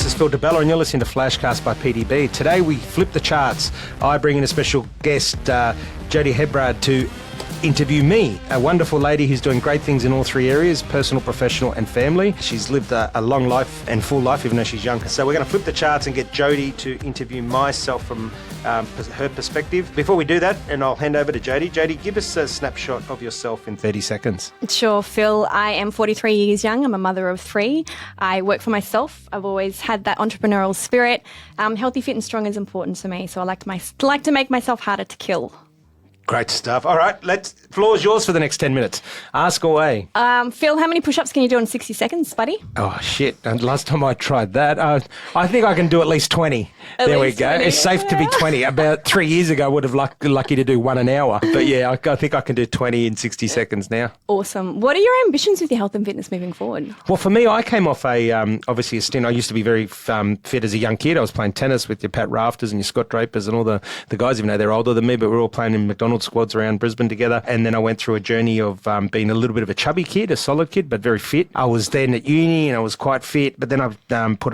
is Phil DeBella and you're listening to FlashCast by PDB. Today we flip the charts. I bring in a special guest, Jodie Hebrard, to interview me, a wonderful lady who's doing great things in all three areas, personal, professional and family. She's lived a long life and full life, even though she's younger. So we're going to flip the charts and get Jodie to interview myself from her perspective. Before we do that, and I'll hand over to Jodie. Jodie, give us a snapshot of yourself in 30 seconds. Sure, Phil. I am 43 years young. I'm a mother of three. I work for myself. I've always had that entrepreneurial spirit. Healthy, fit and strong is important to me, so I like to make myself harder to kill. Great stuff. All right, floor's yours for the next 10 minutes. Ask away. Phil, how many push-ups can you do in 60 seconds, buddy? Oh, shit. And last time I tried that, I think I can do at least 20. There we go. 20. It's safe to be 20. About 3 years ago, I would have lucky to do one an hour. But yeah, I think I can do 20 in 60 seconds now. Awesome. What are your ambitions with your health and fitness moving forward? Well, for me, I came off obviously a stint. I used to be very fit as a young kid. I was playing tennis with your Pat Rafters and your Scott Drapers and all the guys, even though they're older than me, but we were all playing in McDonald's squads around Brisbane together. And then I went through a journey of being a little bit of a chubby kid, a solid kid, but very fit. I was then at uni and I was quite fit, but then I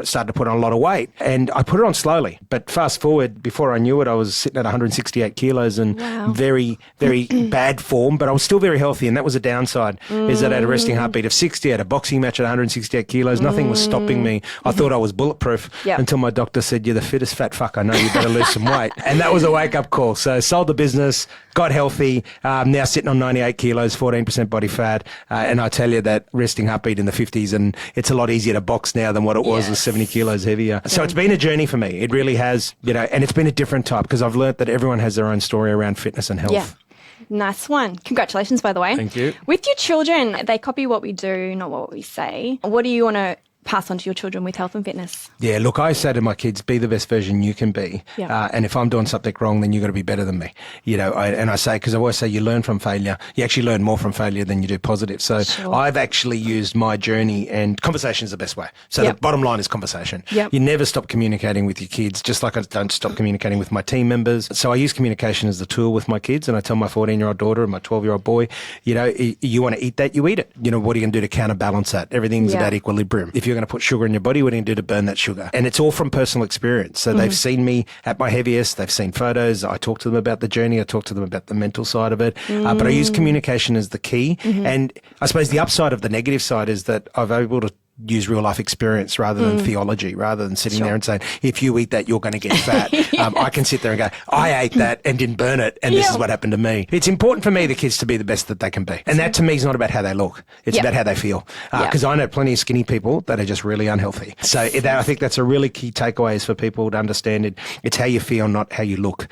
started to put on a lot of weight, and I put it on slowly. But fast forward, before I knew it, I was sitting at 168 kilos and very, very bad form, but I was still very healthy, and that was a downside, is that I had a resting heartbeat of 60, I had a boxing match at 168 kilos, nothing was stopping me. I thought I was bulletproof until my doctor said, "You're the fittest fat fuck I know, you better lose some weight." And that was a wake-up call. So sold the business, got healthy, now sitting on 98 kilos, 14% body fat, and I tell you that resting heartbeat in the 50s, and it's a lot easier to box now than what it was with 70 kilos heavier. So it's been a journey for me. It really has, and it's been a different type, because I've learnt that everyone has their own story around fitness and health. Yeah. Nice one. Congratulations, by the way. Thank you. With your children, they copy what we do, not what we say. What do you want to pass on to your children with health and fitness? Yeah, look, I say to my kids, be the best version you can be. Yeah. And if I'm doing something wrong, then you've got to be better than me. I say, because I always say you learn from failure. You actually learn more from failure than you do positive. So I've actually used my journey, and conversation is the best way. So the bottom line is conversation. You never stop communicating with your kids, just like I don't stop communicating with my team members. So I use communication as the tool with my kids, and I tell my 14-year-old daughter and my 12-year-old boy, you want to eat that, you eat it. What are you going to do to counterbalance that? Everything's about equilibrium. If you're going to put sugar in your body, what are you going to do to burn that sugar? And it's all from personal experience. So they've seen me at my heaviest, they've seen photos, I talk to them about the journey, I talk to them about the mental side of it, but I use communication as the key. And I suppose the upside of the negative side is that I've been able to use real life experience rather than theology, rather than sitting there and saying, if you eat that, you're going to get fat. I can sit there and go, I ate that and didn't burn it, and this is what happened to me. It's important for me, the kids, to be the best that they can be. And that to me is not about how they look. It's about how they feel. Because I know plenty of skinny people that are just really unhealthy. So I think that's a really key takeaway, is for people to understand it. It's how you feel, not how you look.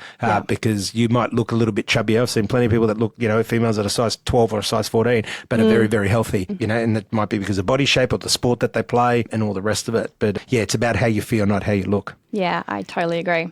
Because you might look a little bit chubby. I've seen plenty of people that look, females that are size 12 or a size 14, but are very, very healthy, and that might be because of body shape or the sport that they play and all the rest of it. But yeah, it's about how you feel, not how you look. Yeah, I totally agree.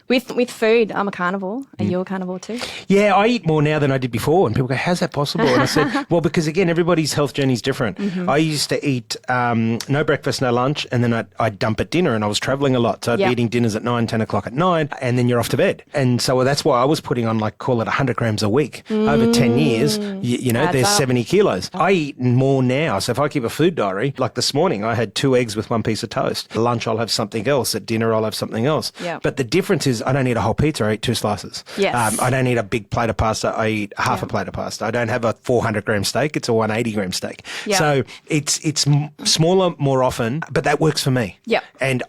With food, I'm a carnivore. Are you a carnivore too? Yeah, I eat more now than I did before. And people go, how's that possible? And I said, well, because again, everybody's health journey is different. I used to eat no breakfast, no lunch, and then I'd dump at dinner, and I was traveling a lot. So I'd be eating dinners at 9, 10 o'clock at night, and then you're off to bed. And so that's why I was putting on, call it 100 grams a week. Over 10 years, there's 70 kilos. I eat more now. So if I keep a food diary, like this morning, I had 2 eggs with 1 piece of toast. At lunch, I'll have something else. At dinner, I'll have something else. But the difference is I don't eat a whole pizza, I eat 2 slices. I don't eat a big plate of pasta, I eat half a plate of pasta. I don't have a 400-gram steak, it's a 180-gram steak. So it's smaller more often, but that works for me. And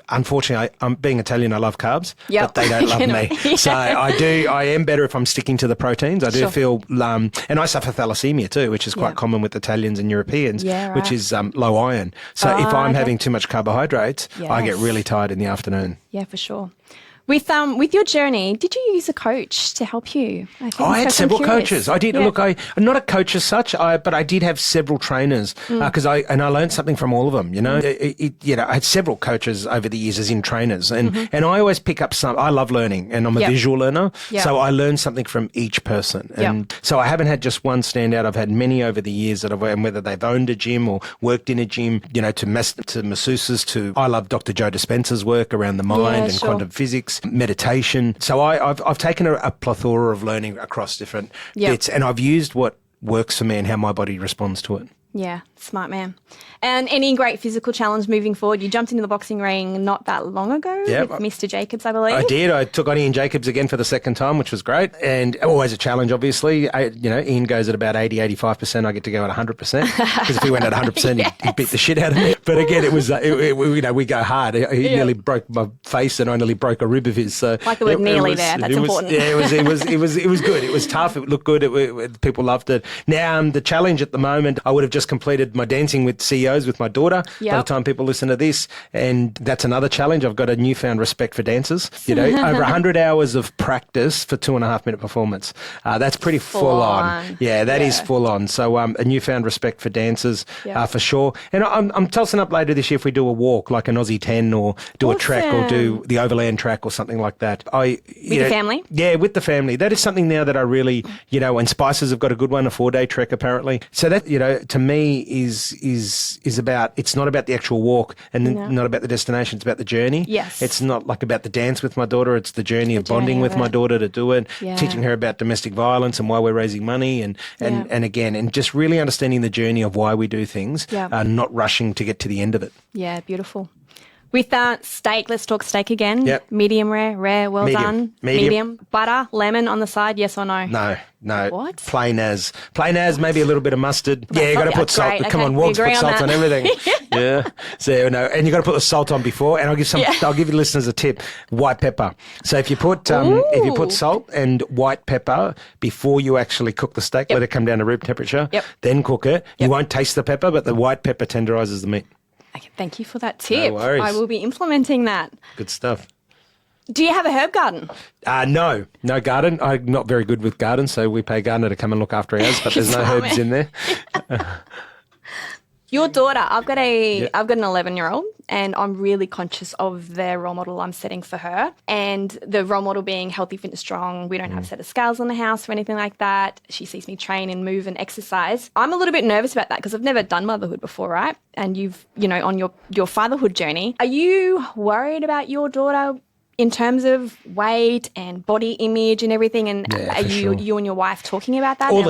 unfortunately, I'm being Italian, I love carbs, but they don't love me. So I am better if I'm sticking to the proteins. I do feel, and I suffer thalassemia too, which is quite common with Italians and Europeans, which is low iron. So if I'm having too much carbohydrates, I get really tired in the afternoon. Yeah, for sure. With your journey, did you use a coach to help you? I had several coaches. I did. Look, I'm not a coach as such, but I did have several trainers because I learned something from all of them. I had several coaches over the years, as in trainers, and I always pick up some. I love learning, and I'm a visual learner, so I learn something from each person. And so I haven't had just one standout. I've had many over the years that and whether they've owned a gym or worked in a gym, to masseuses, I love Dr. Joe Dispenza's work around the mind and quantum physics. Meditation. So I've taken a plethora of learning across different bits, and I've used what works for me and how my body responds to it. Yeah, smart man. And any great physical challenge moving forward? You jumped into the boxing ring not that long ago with Mr. Jacobs, I believe. I did. I took on Ian Jacobs again for the second time, which was great. And always a challenge, obviously. Ian goes at about 80, 85%. I get to go at 100%. Because if he went at 100%, he beat the shit out of me. But again, it was, we go hard. He nearly broke my face and I nearly broke a rib of his. So like the word nearly there. That's important. Yeah, it was good. It was tough. It looked good. People loved it. Now, the challenge at the moment, I would have just completed my dancing with CEOs with my daughter by the time people listen to this. And that's another challenge. I've got a newfound respect for dancers. Over 100 hours of practice for 2.5-minute performance. That's pretty full on. Yeah, that is full on. So a newfound respect for dancers for sure. And I'm tossing up later this year if we do a walk like an Aussie 10 or do a trek or do the overland track or something like that. With the family? Yeah, with the family. That is something now that I really, and Spices have got a good one, a 4-day trek apparently. So that, to me is about, it's not about the actual walk and not about the destination, it's about the journey. Yes. It's not like about the dance with my daughter, it's the journey of bonding with my daughter to do it, teaching her about domestic violence and why we're raising money and again, and just really understanding the journey of why we do things, not rushing to get to the end of it. Yeah, beautiful. With steak, let's talk steak again. Yep. Medium rare, well done. Medium. Butter, lemon on the side, yes or no? No. What? Plain as, maybe a little bit of mustard. Yeah, you got to put salt. Great. Come on, Wards put salt on everything. Yeah. So, and you got to put the salt on before. And I'll give you listeners a tip: white pepper. So if you put salt and white pepper before you actually cook the steak, let it come down to room temperature. Then cook it. You won't taste the pepper, but the white pepper tenderizes the meat. Okay, thank you for that tip. No worries. I will be implementing that. Good stuff. Do you have a herb garden? No garden. I'm not very good with gardens, so we pay a gardener to come and look after ours, but there's no herbs in there. Your daughter, I've got an 11-year-old and I'm really conscious of the role model I'm setting for her, and the role model being healthy, fit and strong. We don't have a set of scales in the house or anything like that. She sees me train and move and exercise. I'm a little bit nervous about that because I've never done motherhood before, right? And you've, on your fatherhood journey, are you worried about your daughter in terms of weight and body image and everything? And are you and your wife talking about that? All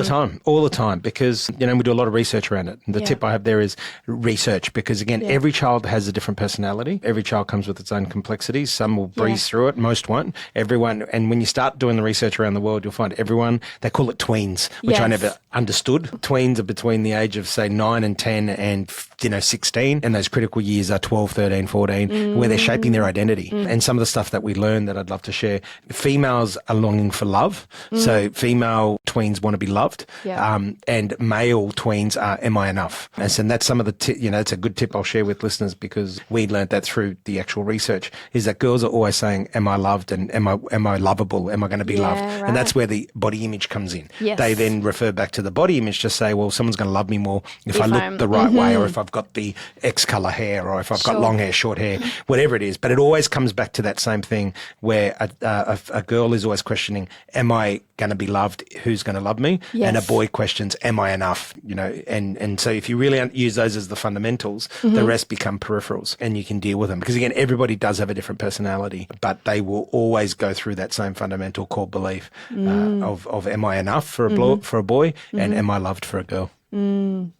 the time, because, we do a lot of research around it. And the tip I have there is research, because again, every child has a different personality. Every child comes with its own complexities. Some will breeze through it, most won't. Everyone, and when you start doing the research around the world, you'll find everyone, they call it tweens, which I never understood. Tweens are between the age of, say, 9 and 10 and 16, and those critical years are 12, 13, 14, where they're shaping their identity. And some of the stuff that we learn that I'd love to share. Females are longing for love. So female tweens want to be loved. And male tweens are, am I enough? And so that's some of the, it's a good tip I'll share with listeners, because we learned that through the actual research, is that girls are always saying, am I loved? And am I lovable? Am I going to be loved? Right. And that's where the body image comes in. Yes. They then refer back to the body image to say, well, someone's going to love me more if I look the right way, or if I've got the X color hair, or if I've got long hair, short hair, whatever it is. But it always comes back to that same thing, where a girl is always questioning, am I going to be loved? Who's going to love me? Yes. And a boy questions, am I enough? And so if you really use those as the fundamentals, the rest become peripherals, and you can deal with them. Because again, everybody does have a different personality, but they will always go through that same fundamental core belief of am I enough for a boy, and am I loved for a girl?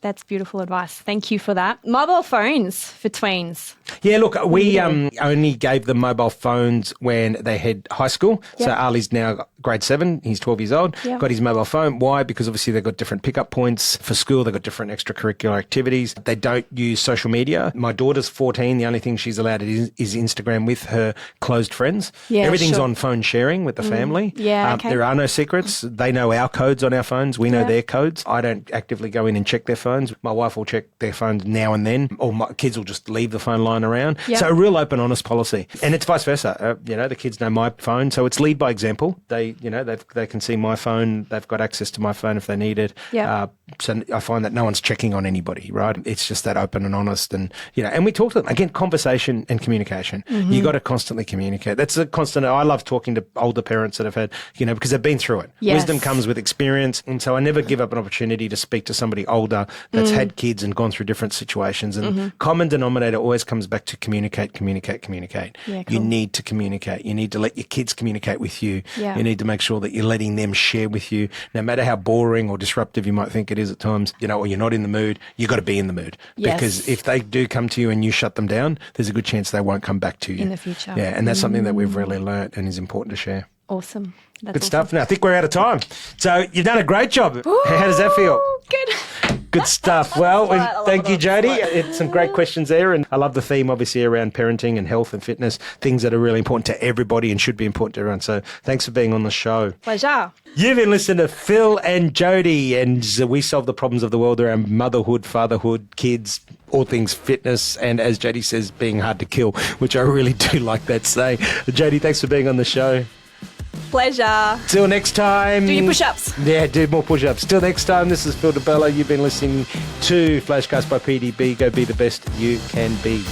That's beautiful advice. Thank you for that. Mobile phones for tweens. Yeah, look, we only gave them mobile phones when they had high school. Yep. So Ali's now grade 7. He's 12 years old. Yep. Got his mobile phone. Why? Because obviously they've got different pickup points for school. They've got different extracurricular activities. They don't use social media. My daughter's 14. The only thing she's allowed is Instagram with her closed friends. Yeah, everything's on phone sharing with the family. Yeah, okay. There are no secrets. They know our codes on our phones. We know their codes. I don't actively go in and check their phones. My wife will check their phones now and then, or my kids will just leave the phone lying around. Yep. So a real open, honest policy. And it's vice versa. The kids know my phone, so it's lead by example. They can see my phone. They've got access to my phone if they need it. Yep. So I find that no one's checking on anybody, right? It's just that open and honest, and and we talk to them. Again, conversation and communication. You got to constantly communicate. That's a constant. I love talking to older parents that have had, because they've been through it. Yes. Wisdom comes with experience, and so I never give up an opportunity to speak to somebody older that's had kids and gone through different situations. And common denominator always comes back to communicate. Yeah, cool. You need to communicate. You need to let your kids communicate with you. Yeah. You need need to make sure that you're letting them share with you, no matter how boring or disruptive you might think it is at times, or you're not in the mood, you got to be in the mood. Yes. Because if they do come to you and you shut them down, there's a good chance they won't come back to you. In the future. Yeah, and that's something that we've really learnt and is important to share. Awesome. That's Good stuff. Now, I think we're out of time. So you've done a great job. Ooh, how does that feel? Good. Good stuff. Well, thank you, Jodie. It's some great questions there. And I love the theme, obviously, around parenting and health and fitness, things that are really important to everybody and should be important to everyone. So thanks for being on the show. Pleasure. You've been listening to Phil and Jodie, and we solve the problems of the world around motherhood, fatherhood, kids, all things fitness, and as Jodie says, being hard to kill, which I really do like that saying. Jodie, thanks for being on the show. Pleasure. Till next time. Do your push-ups. Yeah, do more push-ups. Till next time, this is Phil DeBella. You've been listening to FlashCast by PDB. Go be the best you can be.